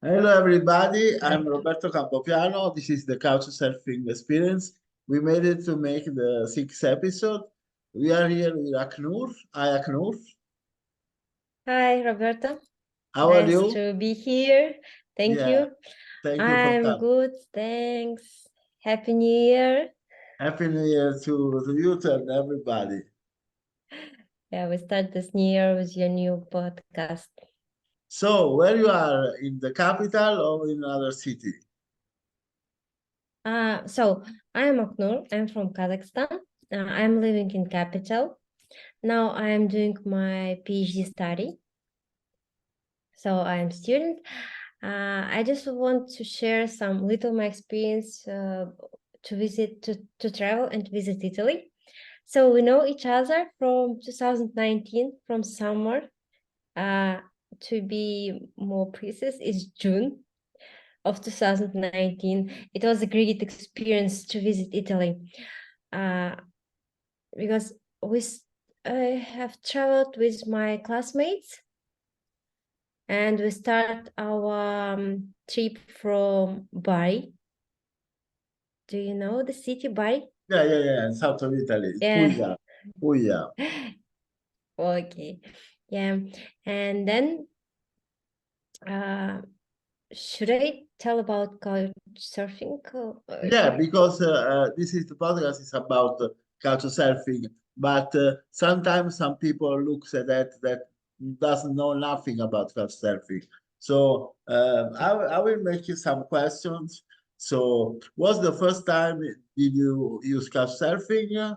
Hello, everybody. I'm Roberto Campopiano. This is the Couchsurfing experience. We made it to make the sixth episode. We are here with Aknur. Hi, Aknur. Hi, Roberto. How are Nice you? to be here. Thank Yeah, you. thank you for I'm coming. good, thanks. Happy New Year. Happy New Year to you and everybody. Yeah, we start this new year with your new podcast. So, where you are, in the capital or in another city? So I'm Aknur. I'm from Kazakhstan. I'm living in capital. Now I'm doing my PhD study. So I'm student. I just want to share some little my experience to travel and visit Italy. So we know each other from 2019, from summer. To be more precise, is June of 2019. It was a great experience to visit Italy because I have traveled with my classmates, and we start our trip from Bari. Do you know the city Bari? Yeah, in south of Italy. Yeah. Puglia. Puglia. Okay. Yeah. And then should I tell about couch surfing? Yeah, because this is the podcast is about Couchsurfing, but sometimes some people looks at that doesn't know nothing about Couchsurfing. So I will make you some questions. So, was the first time did you use Couchsurfing?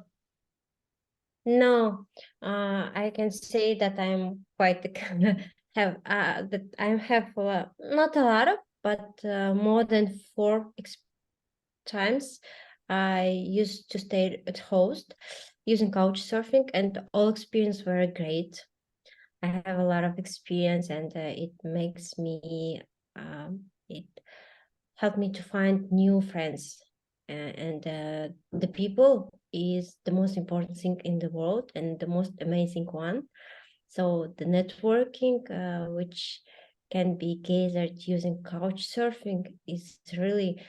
No, I can say that I'm quite have that I have not a lot of, but more than times I used to stay at host using couch surfing, and all experience were great. I have a lot of experience, and it makes me it helped me to find new friends. And the people is the most important thing in the world and the most amazing one. So the networking, which can be gathered using couch surfing, is really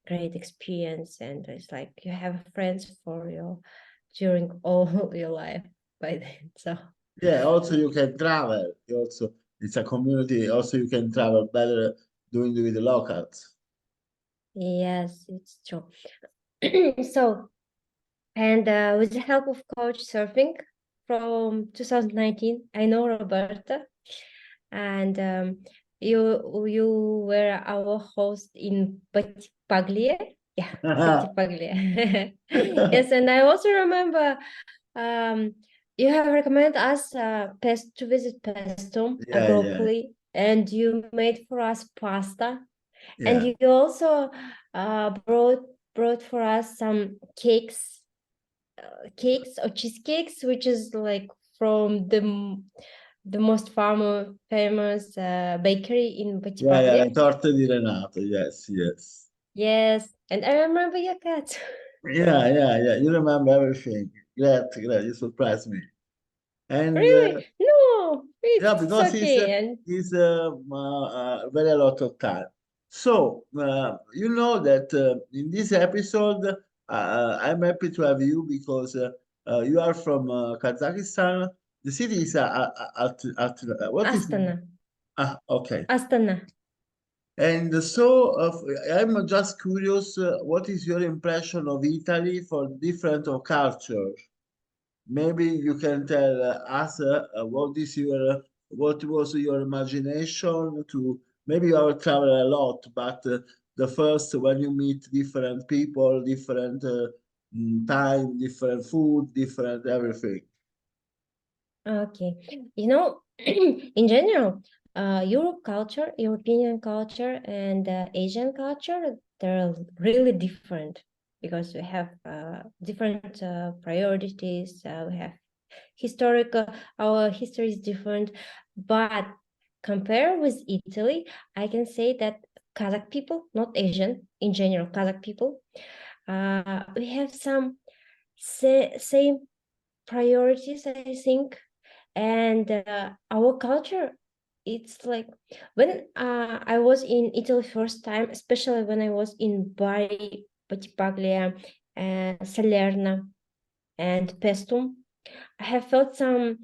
great experience, and it's like you have friends for your during all your life by then. So Yeah, also you can travel. Also, it's a community. Also, you can travel better doing with the locals. yes, it's true. So, and with the help of couch surfing from 2019, I know Roberta, and you were our host in Paglia. Yeah, City Paglia. Yes, and I also remember um, you have recommended us to visit Pesto Yeah, grouply, and you made for us pasta, and yeah. you also brought for us some cakes or cheesecakes, which is like from the most famous bakery in Yeah, Batipaglia. torte di Renato. Yes. Yes, and I remember your cat. Yeah. You remember everything. Great. You surprised me. And Really? No, yeah, it's because okay. And he's very a lot of time. So you know that in this episode, I'm happy to have you because you are from Kazakhstan. The city is what is Astana. okay. Astana. And so I'm just curious, what is your impression of Italy for different of culture? Maybe you can tell us what was your imagination to maybe you have traveled a lot, but the first when you meet different people, different time, different food, different everything. Okay. You know, in general, European culture, and Asian culture, they're really different because we have different priorities. We have historical, our history is different, but compare with Italy, I can say that Kazakh people, not Asian, in general, Kazakh people, we have some same priorities, I think, and our culture it's like when I was in Italy first time, especially when I was in Bari, Battipaglia, Salerno, and Pestum, I have felt some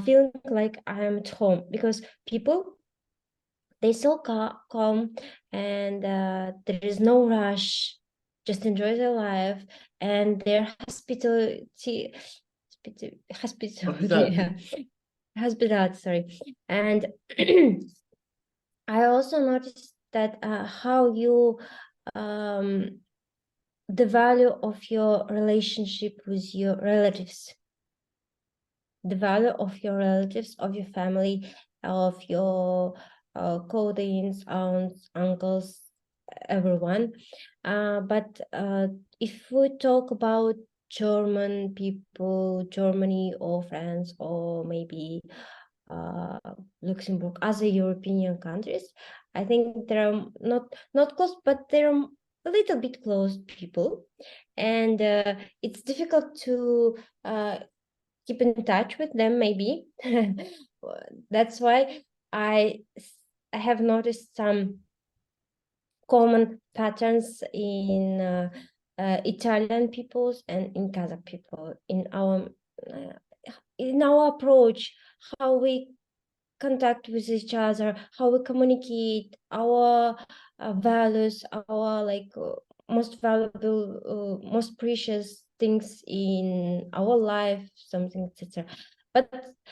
feeling like I am at home, because people, they so calm, and there is no rush, just enjoy their life, and their hospitality, Hospitality. yeah, hospitality, sorry. And I also noticed that how you um, the value of your relationship with your relatives, the value of your relatives, of your family, of your cousins, aunts, uncles, everyone. But if we talk about German people, Germany or France, or maybe uh, Luxembourg, other European countries, I think there are not close, but there are a little bit close people, and it's difficult to keep in touch with them, maybe. That's why I I have noticed some common patterns in Italian peoples and in Kazakh people uh, in our approach, how we contact with each other, how we communicate, our values, our like most valuable, most precious things in our life, something, etc. But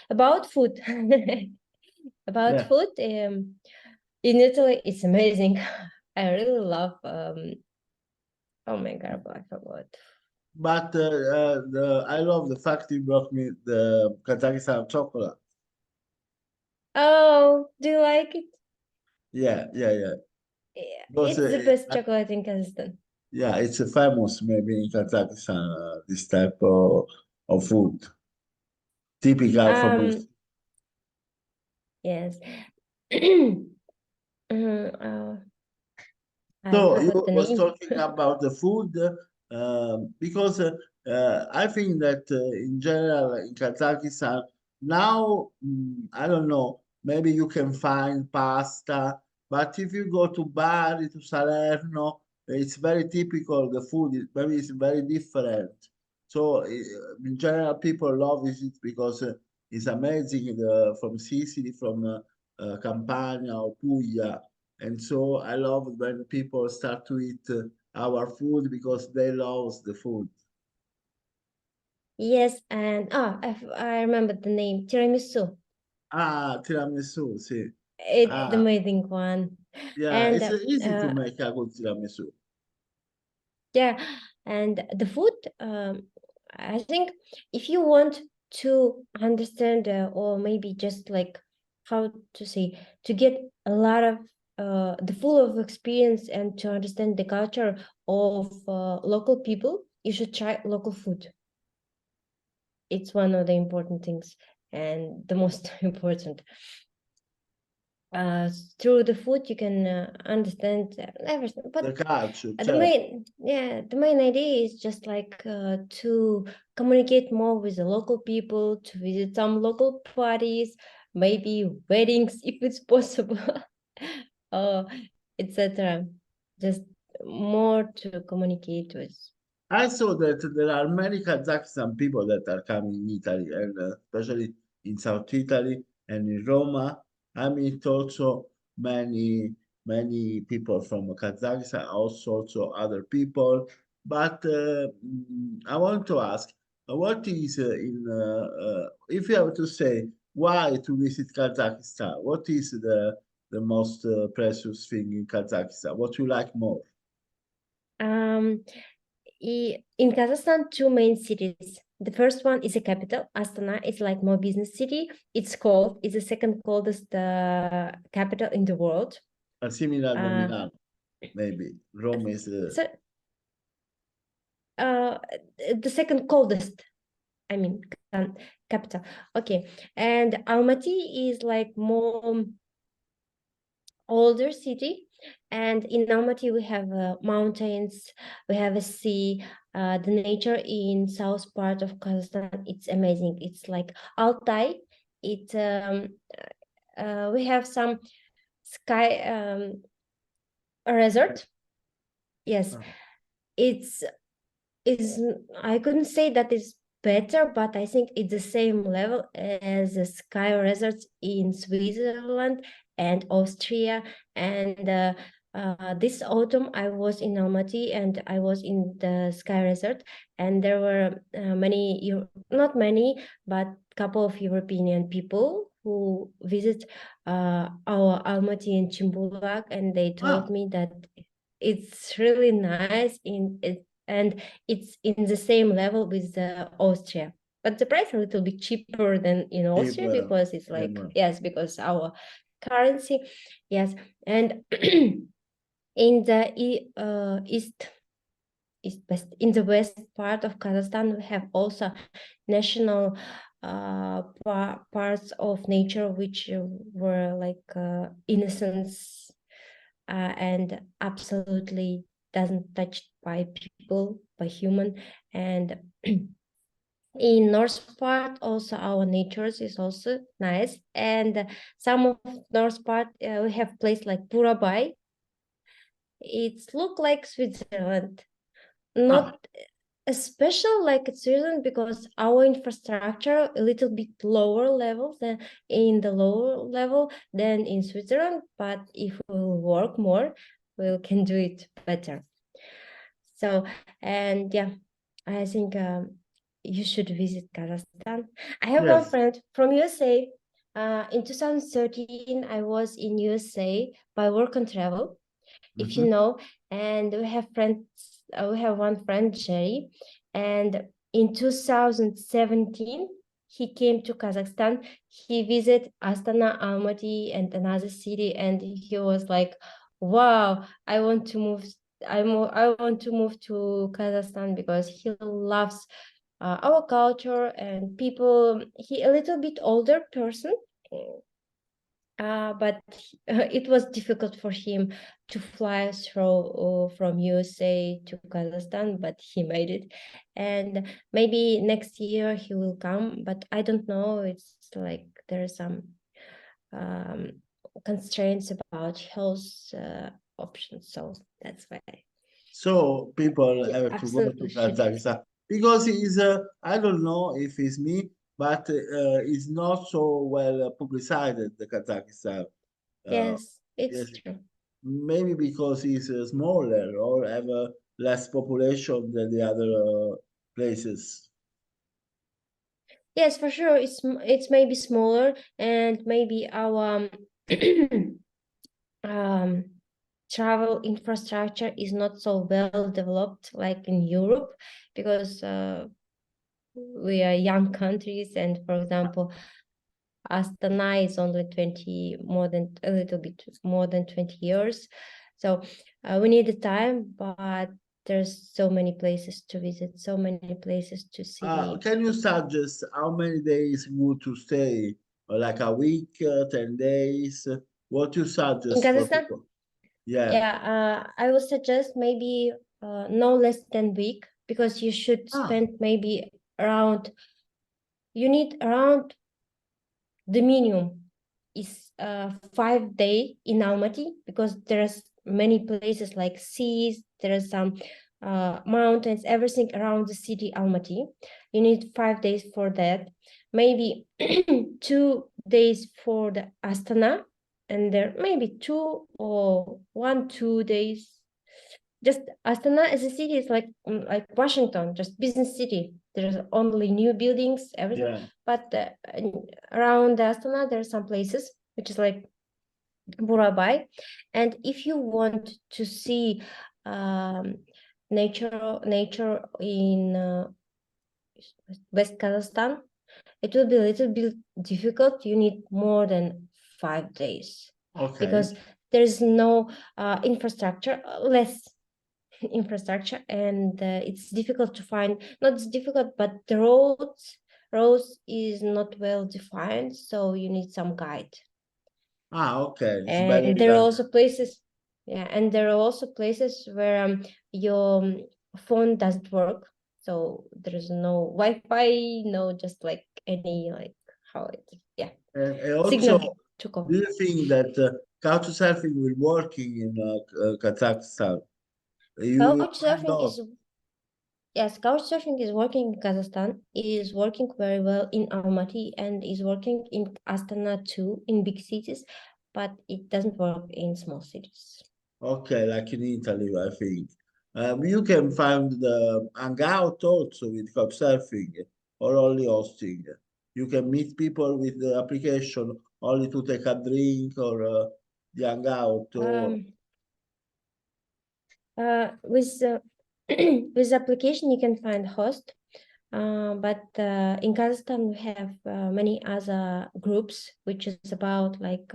about food, about Yeah. food, in Italy, it's amazing. I really love. Oh my God, I forgot. But I love the fact you brought me the Kazakistan chocolate. Oh, do you like it? Yeah, yeah, yeah. Yeah, Because it's the best chocolate in Kazakhstan. yeah, it's a famous maybe in Kazakhstan this type of food, typical from this. Um, yes. Uh, I So you forgot the was name. talking about the food because I think that in general in Kazakhstan now I don't know, maybe you can find pasta, but if you go to Bari, to Salerno, it's very typical. The food is maybe it's very different. So in general, people love it because it's amazing. From Sicily, from Campania or Puglia, and so I love when people start to eat our food because they love the food. Yes, and I remember the name, tiramisu. Ah, tiramisu, sì. It's the Ah, amazing one. yeah, And it's easy to make a good tiramisu. yeah, and the food, I think if you want to understand, or maybe just like, how to say, to get a lot of the full of experience and to understand the culture of local people, you should try local food. It's one of the important things and the most important. uh, Through the food you can understand everything, but The culture, the certo. main idea is just like to communicate more with the local people, to visit some local parties, maybe weddings if it's possible, uh, etc. Just more to communicate with. I saw that there are many Kazakhstan people that are coming in Italy, and especially in South Italy and in Roma. I meet also many people from Kazakhstan, also other people. But I want to ask, what is if you have to say why to visit Kazakhstan? What is the most precious thing in Kazakhstan? What you like more? um in Kazakhstan, two main cities. The first one is a capital, Astana. It's like more business city. It's the second coldest capital in the world. Similar to Uh, Milano, maybe. Rome is so, uh, the second coldest, I mean, capital. Okay, and Almaty is like more older city, and in Almaty we have mountains, we have a sea. The nature in south part of Kazakhstan, it's amazing. It's like Altai. It we have some sky resort. Yes, it's I couldn't say that it's better, but I think it's the same level as the sky resorts in Switzerland and Austria. And this autumn I was in Almaty and I was in the sky resort, and there were not many, but couple of European people who visit our Almaty and Chimbulak, and they told me that it's really nice and it's in the same level with Austria, but the price a little bit cheaper than in Austria because it's like, yes, because our currency, yes. And in the in the west part of Kazakhstan, we have also national parts of nature which were like innocence and absolutely doesn't touched by people, by human. And in north part also our natures is also nice, and some of north part we have place like Burabai. It's look like Switzerland, not special like Switzerland because our infrastructure a little bit lower level than in Switzerland, but if we work more we can do it better. So, and yeah, I think you should visit Kazakhstan. I have one friend from USA. In 2013, I was in USA by work and travel, if you know, and we have friends. We have one friend, Jerry, and in 2017, he came to Kazakhstan. He visited Astana, Almaty, and another city, and he was like, "Wow, I want to move. I want to move to Kazakhstan because he loves our culture and people." He a little bit older person, but it was difficult for him to fly through from USA to Kazakhstan, but he made it. And maybe next year he will come, but I don't know. It's like there are some constraints about health options, so that's why. So people have to go to Absolutely should visit. Kazakhstan because it's I don't know if it's me, but it's not so well publicized, the Kazakhstan. Uh, Yes, it's yes, true. maybe because it's smaller or have less population than the other places. Yes, for sure. It's maybe smaller, and maybe our um, travel infrastructure is not so well developed like in Europe, because we are young countries, and for example, Astana is only a little bit more than 20 years. So we need the time, but there's so many places to visit, so many places to see. Can you suggest how many days would to stay? Like a week, 10 days? What you In suggest for Kazakhstan, people? Yeah. yeah, I would suggest maybe no less than week, because you should spend maybe around, you need around, the minimum is 5 days in Almaty, because there's many places like seas, there are some mountains, everything around the city Almaty. You need 5 days for that. Maybe 2 days for the Astana, and there maybe 2 days. Just Astana as a city is like Washington, just business city. There's only new buildings, everything. Yeah. But around Astana, there are some places which is like Burabai. And if you want to see nature in West Kazakhstan, it will be a little bit difficult. You need more than 5 days, Okay. because there's no infrastructure, less infrastructure, and it's difficult to find, not difficult, but the roads is not well defined, so you need some guide. Okay. It's better. And there are also places, yeah, and there are also places where your phone doesn't work, so there's no Wi-Fi, no, just like any, like how it, yeah, And also, signal. to Do go. you think that Couchsurfing will working in Kazakhstan? You kind Couchsurfing of. is Yes, Couchsurfing is working in Kazakhstan, is working very well in Almaty, and is working in Astana too, in big cities, but it doesn't work in small cities. Okay, like in Italy, I think. You can find the Hangout also with Couchsurfing or only hosting. You can meet people with the application only to take a drink or the Hangout. Or Um, with with application, you can find host, but in Kazakhstan we have many other groups, which is about like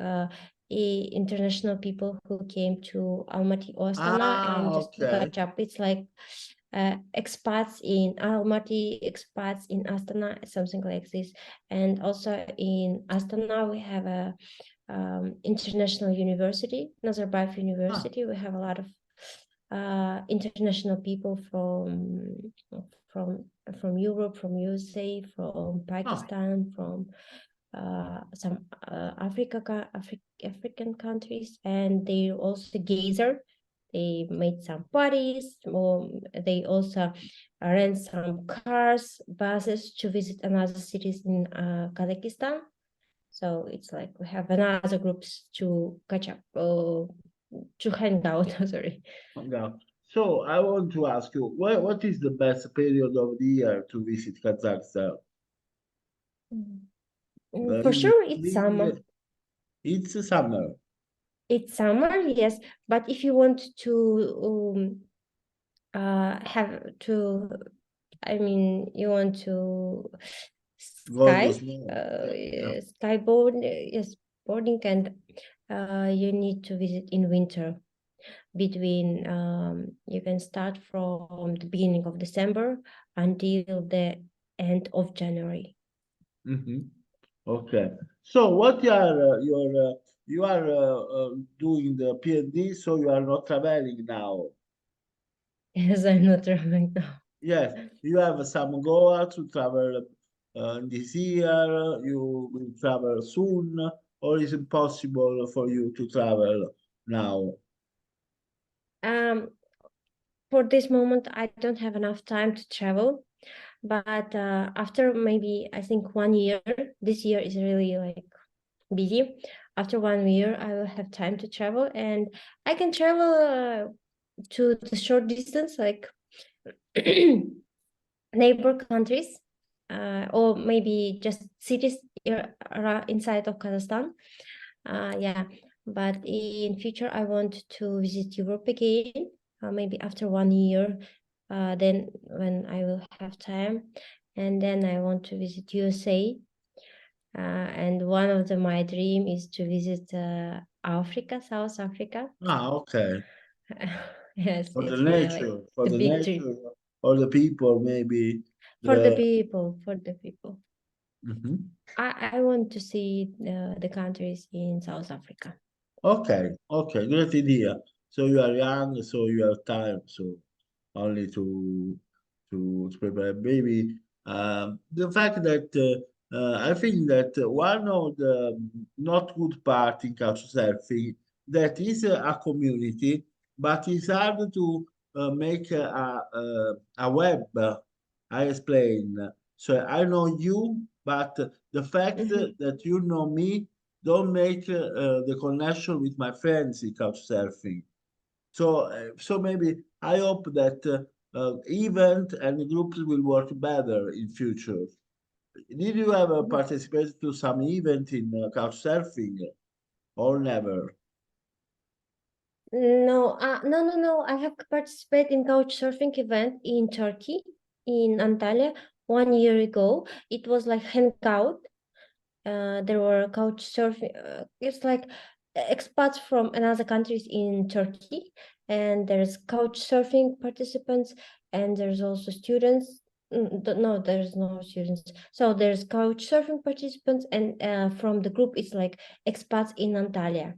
international people who came to Almaty or Astana and just okay. catch up. It's like expats in Almaty, expats in Astana, something like this. And also in Astana we have a international university, Nazarbayev Ah, University. We have a lot of international people from from Europe, from USA, from ah, Pakistan, from some African countries, and they also gather. They made some parties, or they also rent some cars, buses to visit another cities in Kazakistan. So it's like we have another groups to catch up, to hang out. Sorry. Hangout. So I want to ask you, what is the best period of the year to visit Kazakhstan? For In the sure, it's summer. spring, it's summer. It's summer, yes. But if you want to have to, I mean, you want to Go on the sky, snow. Yeah. skyboard, yes, boarding, and you need to visit in winter. Between you can start from the beginning of December until the end of January. Hmm. Okay. So what you are doing the PhD, so you are not traveling now. Yes, I'm not traveling now. Yes, you have some goal to travel this year. You will travel soon, or is it possible for you to travel now? Um, for this moment, I don't have enough time to travel, but after maybe I think 1 year, this year is really like busy. After 1 year, I will have time to travel, and I can travel to the short distance, like neighbor countries, or maybe just cities inside of Kazakhstan. Yeah, but in future I want to visit Europe again, maybe after 1 year, then when I will have time, and then I want to visit USA. And one of my dream is to visit Africa, South Africa. Ah, okay. Yes, For the it's really like nature, for the the big dream nature, or the people, maybe for the the. people, for the people. Mhm. I want to see the countries in South Africa. Okay, okay, great idea. So you are young, so you have time, so only to prepare. Maybe the fact that I think that one of the not good part in couchsurfing that is a community, but it's hard to make a web. I explain. So I know you, but the fact Mhm. that you know me don't make the connection with my friends in couchsurfing. So maybe I hope that event and groups will work better in future. Did you ever participate to some event in couchsurfing or never? No, no. I have participated in couch surfing event in Turkey, in Antalya, 1 year ago. It was like hangout. There were couch surfing. It's like expats from another countries in Turkey, and there's couch surfing participants, and there's also students. No, there's no students. So there's couch surfing participants, and from the group, it's like expats in Antalya.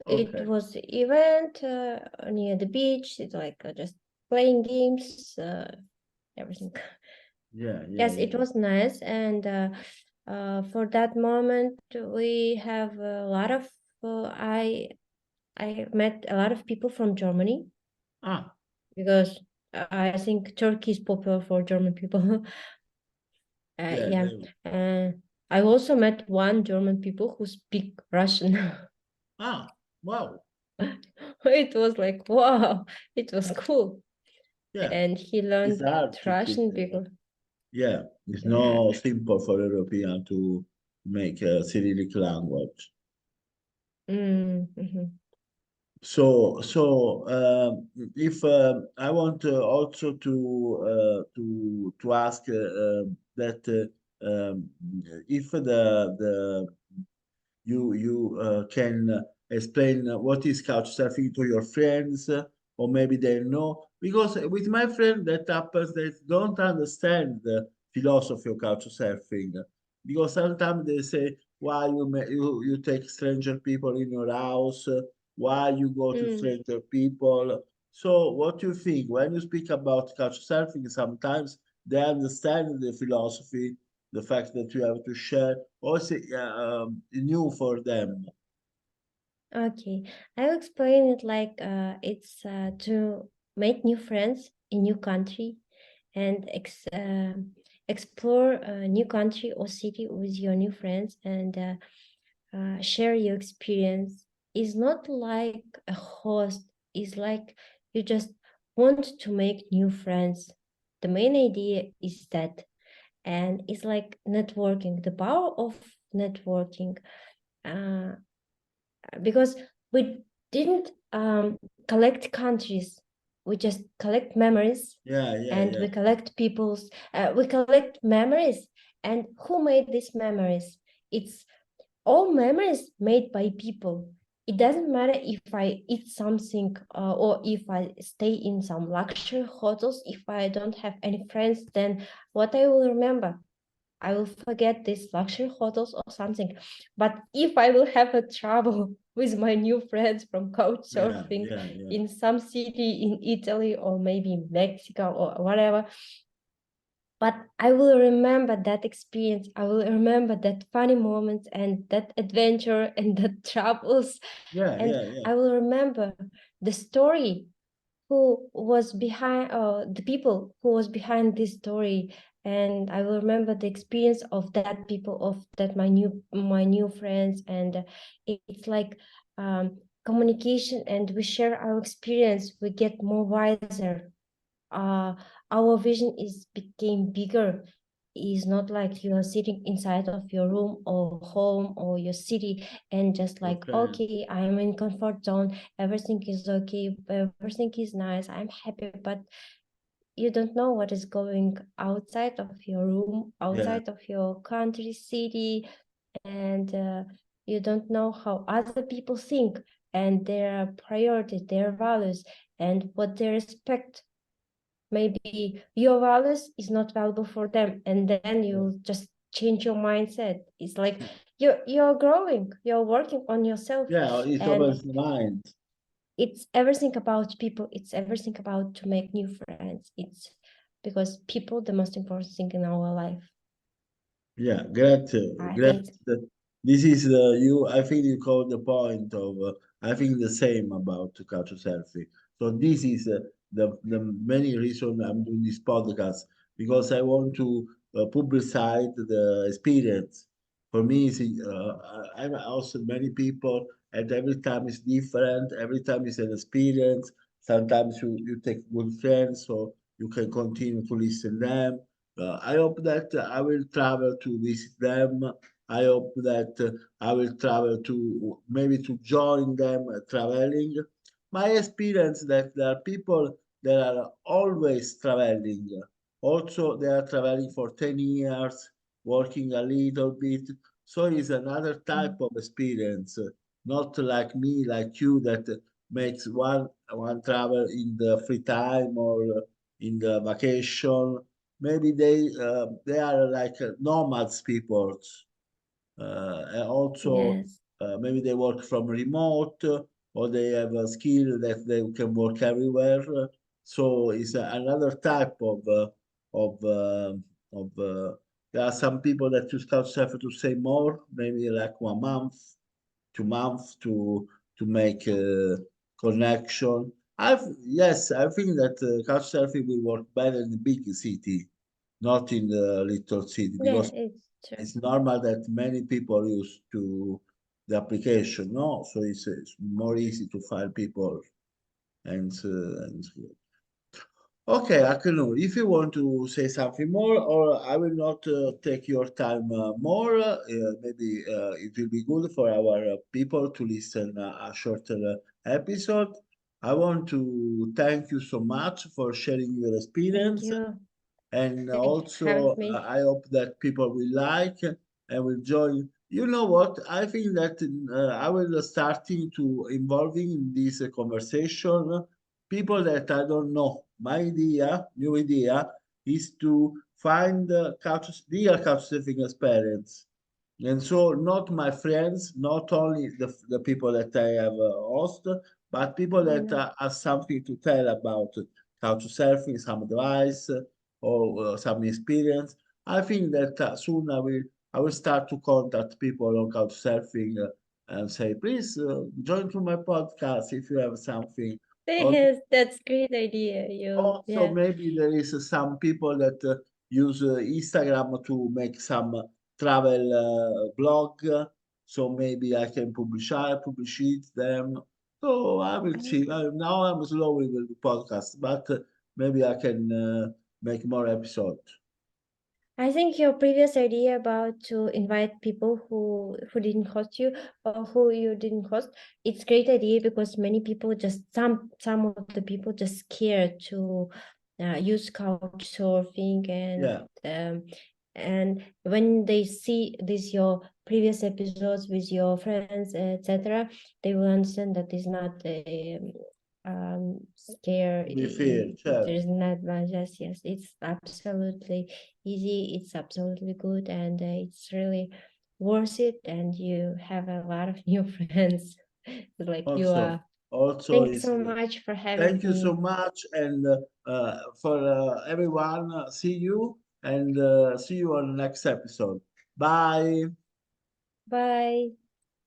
It Okay. was event near the beach. It's like just playing games, everything. Yeah, yeah, Yes, yeah. it was nice, and For that moment, we have a lot of I met a lot of people from Germany Ah, because I think Turkey is popular for German people. yeah, Yeah, I also met one German people who speak Russian. ah, wow, It was like wow, it was cool, yeah. and he It's learned hard to speak. Russian because Yeah, it's yeah. not simple for European to make a Cyrillic language. Mhm. So, if I want also to ask that if the you can explain what is couchsurfing to your friends, or maybe they know. Because with my friend, that happens, they don't understand the philosophy of couchsurfing. Because sometimes they say, why you take stranger people in your house? Why you go to Mm. stranger people? So, what do you think when you speak about couchsurfing? Sometimes they understand the philosophy, the fact that you have to share, also new for them. Okay, I'll explain it like it's to make new friends in new country and explore a new country or city with your new friends and share your experience. Is not like a host. Is like you just want to make new friends. The main idea is that, and it's like networking. The power of networking. Uh, because we didn't collect countries, we just collect memories, Yeah, yeah, and yeah, we collect memories. And who made these memories? It's all memories made by people. It doesn't matter if I eat something or if I stay in some luxury hotels. If I don't have any friends, then what I will remember, I will forget these luxury hotels or something. But if I will have a trouble with my new friends from couch yeah, surfing yeah, yeah, in some city in Italy or maybe in Mexico or whatever, but I will remember that experience. I will remember that funny moments and that adventure and the troubles. yeah, And yeah, yeah, I will remember the story who was behind the people who was behind this story, and I will remember the experience of that people, of that my new friends. And it's like communication, and we share our experience, we get more wiser. uh our vision is became bigger. Is not like you are sitting inside of your room or home or your city and just like, okay, okay, I'm in comfort zone, everything is okay, everything is nice, I'm happy. But you don't know what is going outside of your room, yeah, outside of your country, city. And you don't know how other people think and their priorities, their values, and what they respect. Maybe your values is not valuable for them, and then yeah, you just change your mindset. It's like you're growing, you're working on yourself. yeah, it And opens the mind. it's everything about people, it's everything about to make new friends. It's because people the most important thing in our life, Yeah, great, I great. think. This is you. I think you called the point of. I think the same about Couchsurfing. So this is the many reason I'm doing this podcast, because I want to publicize the experience. For me, I'm also many people, and every time is different. Every time is an experience. Sometimes you take good friends, so you can continue to listen them. I hope that I will travel to visit them. I hope that I will travel to maybe to join them traveling. My experience that there are people that are always traveling. Also, they are traveling for 10 years, working a little bit. So it's another type of experience, not like me, like you, that makes one travel in the free time or in the vacation. Maybe they are like nomads people, and also Yes. maybe they work from remote, or they have a skill that they can work everywhere. So it's another type of uh, of There are some people that use Couchsurfing to stay more, maybe like 1 month, 2 months to make a connection. Yes, I think that Couchsurfing will work better in the big city, not in the little city, Yeah, because it's true. it's normal that many people use to the application, no? So it's more easy to find people and okay, Aknur, if you want to say something more, or I will not take your time more, maybe it will be good for our people to listen a shorter episode. I want to thank you so much for sharing your Thank experience. you. And Thank you for having also, me. I hope that people will like and will join. You know what? I think that I will starting to involving in this conversation people that I don't know. My idea, new idea, is to find real couch surfing experience. And so, not my friends, not only the people that I have host, but people I that know. have something to tell about couch surfing, some advice or some experience. I think that soon I will start to contact people on couch surfing and say, please join to my podcast if you have something. Or Yes, that's great idea. You, also, yeah. maybe there is some people that use Instagram to make some travel blog. So maybe I can publish it them. So I will see. Now I'm slowly with the podcast, but maybe I can make more episodes. I think your previous idea about to invite people who didn't host you or who you didn't host, it's great idea because many people just some of the people just scared to use couch surfing Yeah, and when they see this your previous episodes with your friends etc they will understand that it's not scare to be fair, sure. there's not much yes it's absolutely easy, it's absolutely good, and it's really worth it. And you have a lot of new friends like you Also, are. also Thanks is so much for having thank you so me. much, and for everyone, see you and see you on the next episode. Bye. Bye.